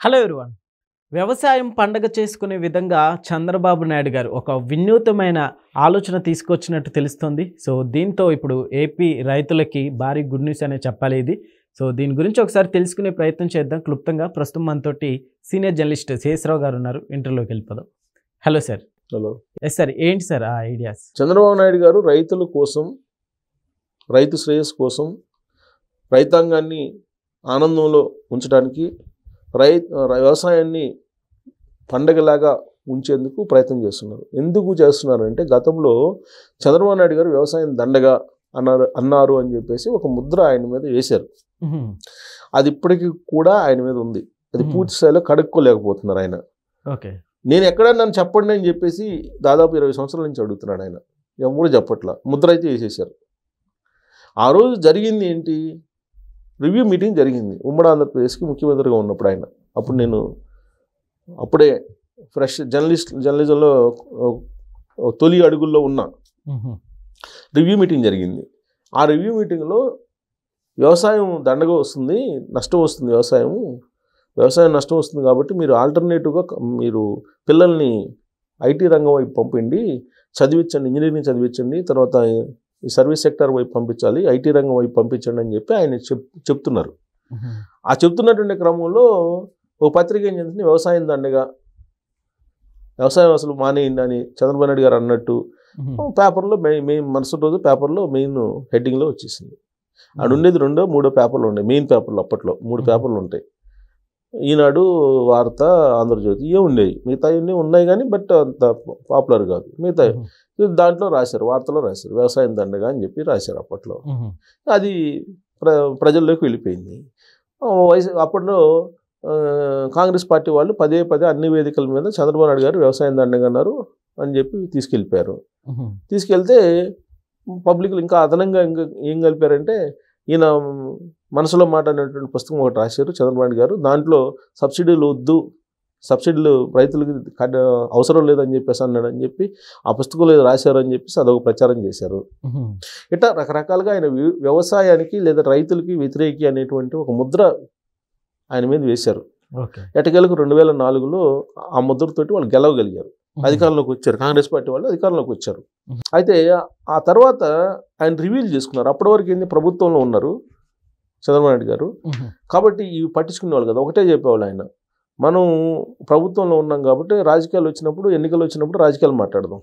Hello everyone. వ్యవసాయం పండగ చేసుకునే విధంగా చంద్రబాబు నాయుడు గారు ఒక వినూత్నమైన ఆలోచన తీసుకొచ్చినట్టు తెలుస్తుంది. సో దీంతో ఇప్పుడు ఏపీ రైతులకి భారీ గుడ్ న్యూస్ అనే చెప్పాలి ఇది. సో దీని గురించి ఒకసారి తెలుసుకునే ప్రయత్నం చేద్దాం క్లుప్తంగా. ప్రస్తుతం మనతోటి సీనియర్ జర్నలిస్ట్ శేషరావు గారు ఉన్నారు. ఇంటర్వ్యూలోకి వెళ్ళిపోదాం. Hello sir. Hello. Yes sir, ఏంటి సార్ ఆ ఐడియాస్? చంద్రబాబు నాయుడు గారు రైతుల కోసం, రైతు శ్రేయస్సు కోసం, రైతాంగాన్ని ఆనందంలో ఉంచడానికి, వ్యవసాయాన్ని పండగలాగా ఉంచేందుకు ప్రయత్నం చేస్తున్నారు. ఎందుకు చేస్తున్నారు అంటే, గతంలో చంద్రబాబు నాయుడు గారు వ్యవసాయం దండగా అన్నారు అని చెప్పేసి ఒక ముద్ర ఆయన మీద వేశారు. అది ఇప్పటికీ కూడా ఆయన మీద ఉంది. అది పూర్తి స్థాయిలో కడుక్కోలేకపోతున్నారు ఆయన. ఓకే, నేను ఎక్కడన్నా నన్ను చెప్పండి అని చెప్పేసి దాదాపు 20 సంవత్సరాల నుంచి అడుగుతున్నాడు ఆయన. ఎవరు చెప్పట్లా, ముద్ర అయితే వేసేసారు. ఆ రోజు జరిగింది ఏంటి? రివ్యూ మీటింగ్ జరిగింది ఉమ్మడి ఆంధ్రప్రదేశ్కి ముఖ్యమంత్రిగా ఉన్నప్పుడు ఆయన. అప్పుడు నేను అప్పుడే ఫ్రెష్ జర్నలిజంలో తొలి అడుగుల్లో ఉన్నా. రివ్యూ మీటింగ్ జరిగింది. ఆ రివ్యూ మీటింగ్లో వ్యవసాయం దండగా వస్తుంది, నష్టం వస్తుంది, వ్యవసాయం నష్టం వస్తుంది కాబట్టి మీరు ఆల్టర్నేటివ్గా మీరు పిల్లల్ని ఐటీ రంగం వైపు పంపిండి, చదివించండి, ఇంజనీరింగ్ చదివించండి, తర్వాత ఈ సర్వీస్ సెక్టర్ వైపు పంపించాలి, ఐటీ రంగం వైపు పంపించండి అని చెప్పి ఆయన చెప్తున్నారు. ఆ చెప్తున్నటువంటి క్రమంలో ఒక పత్రిక ఏం చేస్తుంది, వ్యవసాయం దండగా, వ్యవసాయం అసలు మానేయండి అని చంద్రబాబు నాయుడు గారు అన్నట్టు పేపర్లో మెయిన్ మరుసటి రోజు పేపర్లో మెయిన్ హెడ్డింగ్లో వచ్చేసింది. అక్కడ ఉండేది 2, 3 పేపర్లు ఉన్నాయి, మెయిన్ పేపర్లు. అప్పట్లో 3 పేపర్లు ఉంటాయి. ఈనాడు, వార్త, ఆంధ్రజ్యోతి ఇవే ఉండేవి. మిగతా ఇవన్నీ ఉన్నాయి కానీ బట్ అంత పాపులర్ కాదు. మిగతా దాంట్లో రాశారు, వార్తలో రాశారు వ్యవసాయం దండగా అని చెప్పి రాశారు అప్పట్లో. అది ప్రజల్లోకి వెళ్ళిపోయింది. అప్పట్లో కాంగ్రెస్ పార్టీ వాళ్ళు పదే అన్ని వేదికల మీద చంద్రబాబు నాయుడు గారు వ్యవసాయం దండగా అన్నారు అని చెప్పి తీసుకెళ్ళిపోయారు. తీసుకెళ్తే పబ్లిక్లు ఇంకా అదనంగా ఏం కలిపారంటే, ఈయన మనసులో మాట అనేటువంటి పుస్తకం ఒకటి రాశారు చంద్రబాబు నాయుడు గారు. దాంట్లో సబ్సిడీలు వద్దు, సబ్సిడీలు రైతులకి అవసరం లేదని చెప్పేసి అన్నాడు అని చెప్పి ఆ పుస్తకంలో ఏదో రాశారు అని చెప్పేసి అదొక ప్రచారం చేశారు. ఇట్లా రకరకాలుగా ఆయన వ్యవసాయానికి లేదా రైతులకి వ్యతిరేకి అనేటువంటి ఒక ముద్ర ఆయన మీద వేశారు. ఎటకేలకు 2004లో ఆ ముద్రతోటి వాళ్ళు గెలవగలిగారు, అధికారంలోకి వచ్చారు. కాంగ్రెస్ పార్టీ వాళ్ళు అధికారంలోకి వచ్చారు. అయితే ఆ తర్వాత ఆయన రివీల్ చేసుకున్నారు. అప్పటి వరకు ఏంది, ప్రభుత్వంలో ఉన్నారు చంద్రబాబు నాయుడు గారు కాబట్టి ఇవి పట్టించుకునేవాళ్ళు కదా. ఒకటే చెప్పేవాళ్ళు ఆయన, మనం ప్రభుత్వంలో ఉన్నాం కాబట్టి రాజకీయాలు వచ్చినప్పుడు, ఎన్నికలు వచ్చినప్పుడు రాజకీయాలు మాట్లాడదాం,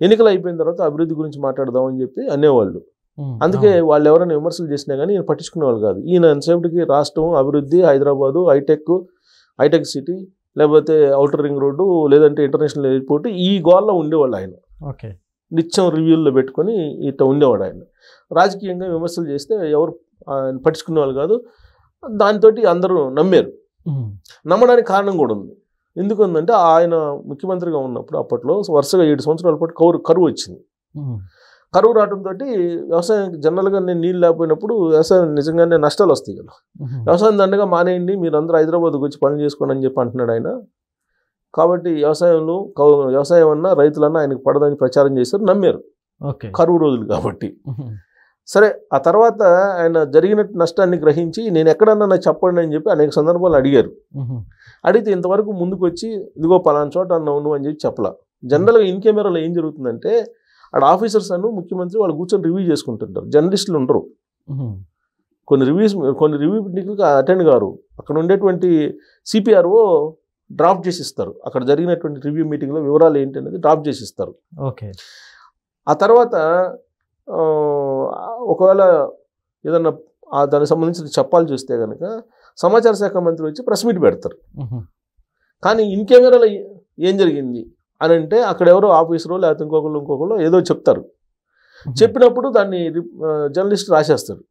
ఎన్నికలు అయిపోయిన తర్వాత అభివృద్ధి గురించి మాట్లాడదాం అని చెప్పి అనేవాళ్ళు. అందుకే వాళ్ళు ఎవరైనా విమర్శలు చేసినా కానీ ఈయన పట్టించుకునేవాళ్ళు కాదు. ఈయన ఎంతసేపటికి రాష్ట్రం, అభివృద్ధి, హైదరాబాదు, హైటెక్ సిటీ, లేకపోతే ఔటర్ రింగ్ రోడ్డు, లేదంటే ఇంటర్నేషనల్ ఎయిర్పోర్ట్, ఈ గోల్లో ఉండేవాళ్ళు ఆయన. నిత్యం రివ్యూల్లో పెట్టుకొని ఇట్లా ఉండేవాడు ఆయన. రాజకీయంగా విమర్శలు చేస్తే ఎవరు పట్టించుకునే వాళ్ళు కాదు. దాంతో అందరూ నమ్మారు. నమ్మడానికి కారణం కూడా ఉంది. ఎందుకంటే ఆయన ముఖ్యమంత్రిగా ఉన్నప్పుడు అప్పట్లో వరుసగా 7 సంవత్సరాల పాటు కరువు వచ్చింది. కరువు రావడంతో వ్యవసాయానికి జనరల్గా నీళ్ళు లేకపోయినప్పుడు వ్యవసాయం నిజంగానే నష్టాలు వస్తాయి కదా. వ్యవసాయం దండగా మానేయండి, మీరు అందరూ హైదరాబాద్కి వచ్చి పనులు చేసుకోండి అని చెప్పి అంటున్నాడు ఆయన. కాబట్టి వ్యవసాయం అన్నా రైతులన్నా ఆయనకు పడదని ప్రచారం చేశారు, నమ్మారు కరువు రోజులు కాబట్టి. సరే, ఆ తర్వాత ఆయన జరిగిన నష్టాన్ని గ్రహించి నేను ఎక్కడన్నా నాకు చెప్పండి అని చెప్పి అనేక సందర్భాలు అడిగారు. అడిగితే ఇంతవరకు ముందుకు వచ్చి ఇదిగో పలానా చోట అన్నావు అని చెప్పి చెప్పలా. జనరల్గా ఇన్ కెమెరాలో ఏం జరుగుతుందంటే, అక్కడ ఆఫీసర్స్ ముఖ్యమంత్రి వాళ్ళు కూర్చొని రివ్యూ చేసుకుంటుంటారు, జర్నలిస్టులు ఉండరు. కొన్ని రివ్యూ మీటింగ్కి అటెండ్ గారు. అక్కడ ఉండేటువంటి సిపిఆర్ఓ డ్రాఫ్ట్ చేసి ఇస్తారు. అక్కడ జరిగినటువంటి రివ్యూ మీటింగ్లో వివరాలు ఏంటి అనేది డ్రాఫ్ట్ చేసి ఇస్తారు. ఆ తర్వాత ఒకవేళ ఏదన్నా దానికి సంబంధించి చెప్పాల్సి వస్తే కనుక సమాచార శాఖ మంత్రి వచ్చి ప్రెస్ మీట్ పెడతారు. కానీ ఇన్ కెమెరాలో ఏం జరిగింది అని అంటే, అక్కడ ఎవరో ఆఫీసరో లేకపోతే ఇంకొకళ్ళు ఏదో చెప్తారు. చెప్పినప్పుడు దాన్ని జర్నలిస్ట్ రాసేస్తాడు.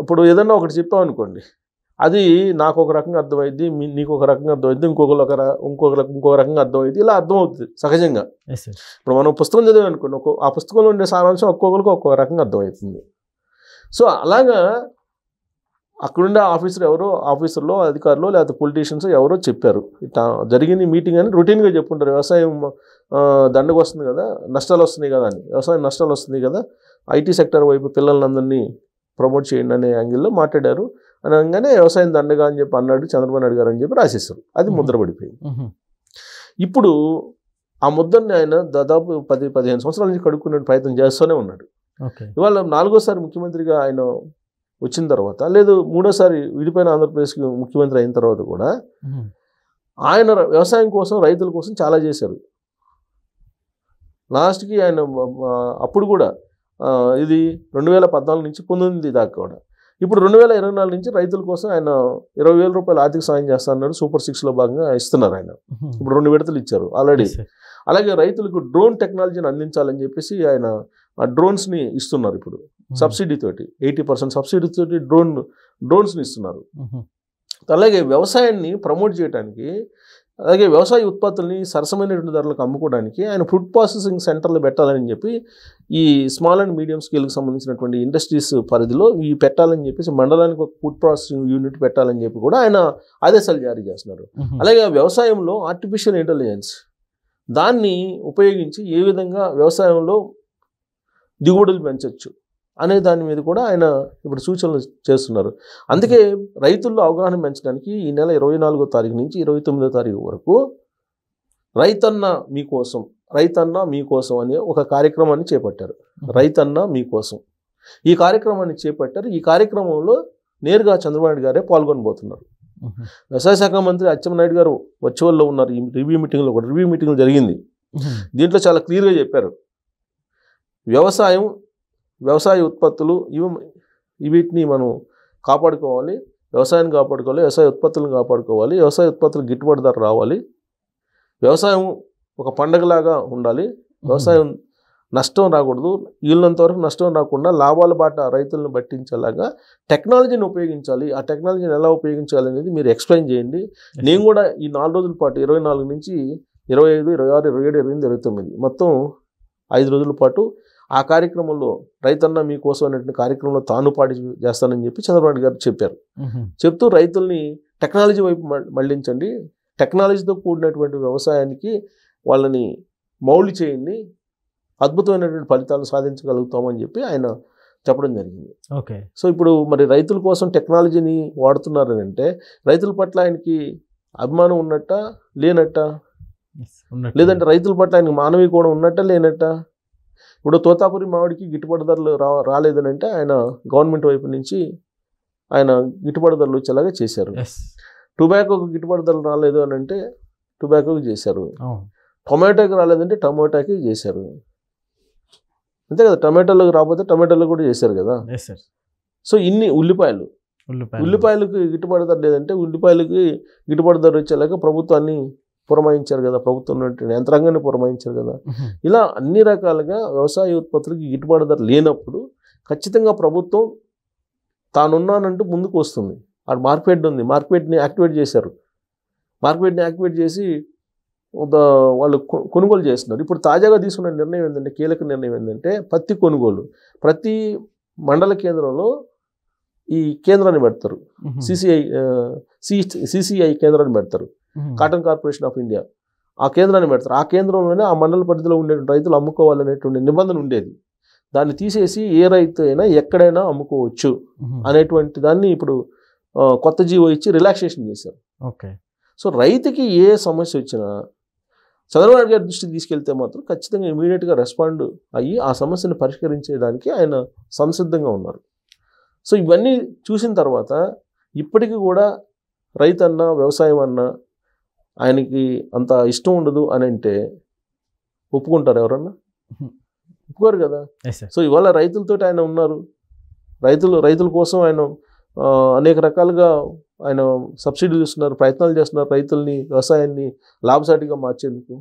ఇప్పుడు ఏదన్నా ఒకటి చెప్పామనుకోండి, అది నాకు ఒక రకంగా అర్థమైంది, నీకు ఒక రకంగా అర్థమైంది, ఇంకొక రకంగా అర్థమైంది, ఇలా అర్థమవుతుంది సహజంగా. ఇప్పుడు మనం పుస్తకం చదివామనుకోండి, ఆ పుస్తకంలో ఉండే సారాంశం ఒక్కొక్కరికి ఒక్కొక్క రకంగా అర్థమవుతుంది. సో అలాగా అక్కడుండే ఆఫీసర్లో అధికారులు లేకపోతే పొలిటీషియన్స్ ఎవరో చెప్పారు, ఇట్లా జరిగింది మీటింగ్ అని రొటీన్గా చెప్పుకుంటారు. వ్యవసాయం దండకు వస్తుంది కదా, నష్టాలు వస్తున్నాయి కదా అని, వ్యవసాయం నష్టాలు వస్తుంది కదా, ఐటీ సెక్టర్ వైపు పిల్లలందరినీ ప్రమోట్ చేయండి అనే యాంగిల్లో మాట్లాడారు. అనగానే వ్యవసాయం దండగా అని చెప్పి అన్నాడు చంద్రబాబు నాయుడు గారు అని చెప్పి రాసేస్తారు. అది ముద్రపడిపోయింది. ఇప్పుడు ఆ ముద్రని ఆయన దాదాపు 10-15 సంవత్సరాల నుంచి కడుక్కునే ప్రయత్నం చేస్తూనే ఉన్నాడు. ఇవాళ 4వ ముఖ్యమంత్రిగా ఆయన వచ్చిన తర్వాత, లేదు 3వ విడిపోయిన ఆంధ్రప్రదేశ్కి ముఖ్యమంత్రి అయిన తర్వాత కూడా ఆయన వ్యవసాయం కోసం, రైతుల కోసం చాలా చేశారు. లాస్ట్కి ఆయన అప్పుడు కూడా ఇది 2014 నుంచి 19 దాకా కూడా, ఇప్పుడు 2024 నుంచి రైతుల కోసం ఆయన 20,000 రూపాయలు ఆర్థిక సాయం చేస్తా అన్నాడు. సూపర్ 6లో భాగంగా ఇస్తున్నారు ఆయన. ఇప్పుడు 2 విడతలు ఇచ్చారు ఆల్రెడీ. అలాగే రైతులకు డ్రోన్ టెక్నాలజీని అందించాలని చెప్పేసి ఆయన ఆ డ్రోన్స్ని ఇస్తున్నారు. ఇప్పుడు సబ్సిడీతోటి 80% సబ్సిడీతోటి డ్రోన్స్ని ఇస్తున్నారు. అలాగే వ్యవసాయాన్ని ప్రమోట్ చేయడానికి, అలాగే వ్యవసాయ ఉత్పత్తుల్ని సరసమైనటువంటి ధరలకు అమ్ముకోవడానికి ఆయన ఫుడ్ ప్రాసెసింగ్ సెంటర్లు పెట్టాలని చెప్పి ఈ స్మాల్ అండ్ మీడియం స్కేల్కి సంబంధించినటువంటి ఇండస్ట్రీస్ పరిధిలో ఈ పెట్టాలని చెప్పేసి మండలానికి ఒక ఫుడ్ ప్రాసెసింగ్ యూనిట్ పెట్టాలని చెప్పి కూడా ఆయన ఆదేశాలు జారీ చేస్తున్నారు. అలాగే వ్యవసాయంలో ఆర్టిఫిషియల్ ఇంటెలిజెన్స్ దాన్ని ఉపయోగించి ఏ విధంగా వ్యవసాయంలో దిగుబడులు పెంచవచ్చు అనే దాని మీద కూడా ఆయన ఇప్పుడు సూచనలు చేస్తున్నారు. అందుకే రైతుల్లో అవగాహన పెంచడానికి ఈ నెల 24వ తారీఖు నుంచి 29వ తారీఖు వరకు రైతన్న మీకోసం, రైతన్న మీకోసం అనే ఒక కార్యక్రమాన్ని చేపట్టారు. రైతన్న మీకోసం ఈ కార్యక్రమాన్ని చేపట్టారు. ఈ కార్యక్రమంలో నేరుగా చంద్రబాబు నాయుడు గారే పాల్గొనబోతున్నారు. వ్యవసాయ శాఖ మంత్రి అచ్చెన్నాయుడు గారు వర్చువల్లో ఉన్నారు. ఈ రివ్యూ మీటింగ్లో జరిగింది. దీంట్లో చాలా క్లియర్గా చెప్పారు, వ్యవసాయ ఉత్పత్తులు వీటిని మనం కాపాడుకోవాలి, వ్యవసాయాన్ని కాపాడుకోవాలి, వ్యవసాయ ఉత్పత్తులను కాపాడుకోవాలి, వ్యవసాయ ఉత్పత్తులు గిట్టుబాటు ధర రావాలి, వ్యవసాయం ఒక పండగలాగా ఉండాలి, వ్యవసాయం నష్టం రాకూడదు, వీళ్ళంత వరకు నష్టం రాకుండా లాభాల బాట రైతులను పట్టించేలాగా టెక్నాలజీని ఉపయోగించాలి. ఆ టెక్నాలజీని ఎలా ఉపయోగించాలి అనేది మీరు ఎక్స్ప్లెయిన్ చేయండి. నేను కూడా ఈ 4 రోజుల పాటు 24 నుంచి 25, 26, 27, 28, 29 మొత్తం 5 రోజుల పాటు ఆ కార్యక్రమంలో రైతన్న మీకోసం అనేటువంటి కార్యక్రమంలో తాను పాటి చేస్తానని చెప్పి చంద్రబాబు నాయుడు గారు చెప్పారు. చెప్తూ రైతుల్ని టెక్నాలజీ వైపు మళ్లించండి, టెక్నాలజీతో కూడినటువంటి వ్యవసాయానికి వాళ్ళని మౌల్డ్ చేయండి, అద్భుతమైనటువంటి ఫలితాలను సాధించగలుగుతామని చెప్పి ఆయన చెప్పడం జరిగింది. సో ఇప్పుడు మరి రైతుల కోసం టెక్నాలజీని వాడుతున్నారని అంటే రైతుల పట్ల ఆయనకి అభిమానం ఉన్నట్ట లేనట్ట, లేదంటే రైతుల పట్ల ఆయనకి మానవీయ కూడా ఉన్నట్ట లేనట్ట. ఇప్పుడు తోతాపురి మామిడికి గిట్టుబాటు ధరలు రాలేదని అంటే ఆయన గవర్నమెంట్ వైపు నుంచి ఆయన గిట్టుబాటు ధరలు వచ్చేలాగా చేశారు. టొబాకోకి గిట్టుబాటు ధరలు రాలేదు అని అంటే టొబాకోకి చేశారు. టొమాటోకి రాలేదంటే టొమాటోకి చేశారు. అంతే కదా, టొమాటోలకు రాకపోతే టొమాటోలకు కూడా చేశారు కదా. సో ఇన్ని ఉల్లిపాయలకు గిట్టుబాటు ధర లేదంటే ఉల్లిపాయలకి గిట్టుబాటు ధర వచ్చేలాగా ప్రభుత్వాన్ని పురమాయించారు కదా, ప్రభుత్వం యంత్రాంగాన్ని పురమాయించారు కదా. ఇలా అన్ని రకాలుగా వ్యవసాయ ఉత్పత్తులకి గిట్టుబాటు ధర లేనప్పుడు ఖచ్చితంగా ప్రభుత్వం తానున్నానంటూ ముందుకు వస్తుంది. అక్కడ మార్కెట్ ఉంది, మార్కెట్ని యాక్టివేట్ చేశారు. మార్కెట్ని యాక్టివేట్ చేసి వాళ్ళు కొనుగోలు చేస్తున్నారు. ఇప్పుడు తాజాగా తీసుకున్న నిర్ణయం ఏంటంటే, కీలక నిర్ణయం ఏంటంటే పత్తి కొనుగోలు. ప్రతి మండల కేంద్రంలో ఈ కేంద్రాన్ని పెడతారు, సిసిఐ కేంద్రాన్ని పెడతారు, కాటన్ కార్పొరేషన్ ఆఫ్ ఇండియా ఆ కేంద్రాన్ని పెడతారు. ఆ కేంద్రంలోనే ఆ మండల పరిధిలో ఉండే రైతులు అమ్ముకోవాలనేటువంటి నిబంధన ఉండేది. దాన్ని తీసేసి ఏ రైతు అయినా ఎక్కడైనా అమ్ముకోవచ్చు అనేటువంటి దాన్ని ఇప్పుడు కొత్త జీవో ఇచ్చి రిలాక్సేషన్ చేశారు. సో రైతుకి ఏ సమస్య వచ్చినా చంద్రబాబు నాయుడు గారి దృష్టికి తీసుకెళ్తే మాత్రం ఖచ్చితంగా ఇమీడియట్గా రెస్పాండ్ అయ్యి ఆ సమస్యను పరిష్కరించేదానికి ఆయన సంసిద్ధంగా ఉన్నారు. సో ఇవన్నీ చూసిన తర్వాత ఇప్పటికీ కూడా రైతన్న, వ్యవసాయం అన్న ఆయనకి అంత ఇష్టం ఉండదు అని అంటే ఒప్పుకుంటారు ఎవరన్నా? ఒప్పుకోరు కదా. సో ఇవాళ రైతులతో ఆయన ఉన్నారు. రైతుల కోసం ఆయన అనేక రకాలుగా ఆయన సబ్సిడీలు ఇస్తున్నారు, ప్రయత్నాలు చేస్తున్నారు రైతుల్ని, వ్యవసాయాన్ని లాభసాటిగా మార్చేందుకు.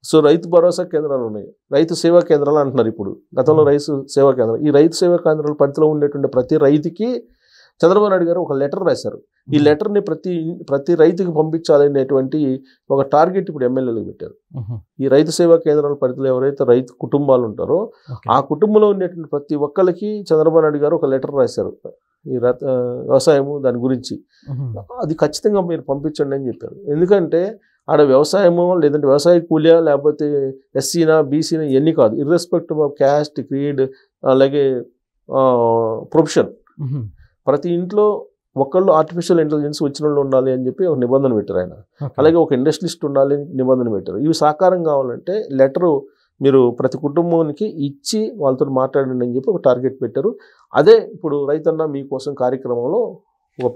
సో రైతు భరోసా కేంద్రాలు ఉన్నాయి, రైతు సేవా కేంద్రాలు అంటున్నారు ఇప్పుడు. గతంలో రైతు సేవా కేంద్రం. ఈ రైతు సేవా కేంద్రాల పరిధిలో ఉండేటువంటి ప్రతి రైతుకి చంద్రబాబు నాయుడు గారు ఒక లెటర్ రాశారు. ఈ లెటర్ని ప్రతి రైతుకి పంపించాలనేటువంటి ఒక టార్గెట్ ఇప్పుడు ఎమ్మెల్యేలకు పెట్టారు. ఈ రైతు సేవా కేంద్రాల పరిధిలో ఎవరైతే రైతు కుటుంబాలు ఉంటారో ఆ కుటుంబంలో ఉండేటువంటి ప్రతి ఒక్కరికి చంద్రబాబు నాయుడు గారు ఒక లెటర్ రాశారు ఈ వ్యవసాయము దాని గురించి. అది ఖచ్చితంగా మీరు పంపించండి అని చెప్పారు. ఎందుకంటే ఆడ వ్యవసాయమో లేదంటే వ్యవసాయ కూలియా లేకపోతే ఎస్సీనా బీసీనా ఇవన్నీ కాదు, ఇర్రెస్పెక్టివ్ ఆఫ్ క్యాస్ట్, క్రీడ్, అలాగే ప్రొఫెషన్. ప్రతి ఇంట్లో ఒకళ్ళు ఆర్టిఫిషియల్ ఇంటెలిజెన్స్ వచ్చిన వాళ్ళు ఉండాలి అని చెప్పి ఒక నిబంధన పెట్టారు ఆయన. ఓకే. అలాగే ఒక ఇండస్ట్రియలిస్ట్ ఉండాలి అని నిబంధన పెట్టారు. ఇవి సాకారం కావాలంటే లెటరు మీరు ప్రతి కుటుంబానికి ఇచ్చి వాళ్ళతో మాట్లాడండి అని చెప్పి ఒక టార్గెట్ పెట్టారు. అదే ఇప్పుడు రైతన్న మీకోసం కార్యక్రమంలో ఒక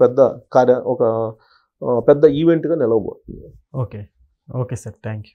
పెద్ద ఈవెంట్గా నిలవబోతుంది. Okay. Okay sir, thank you.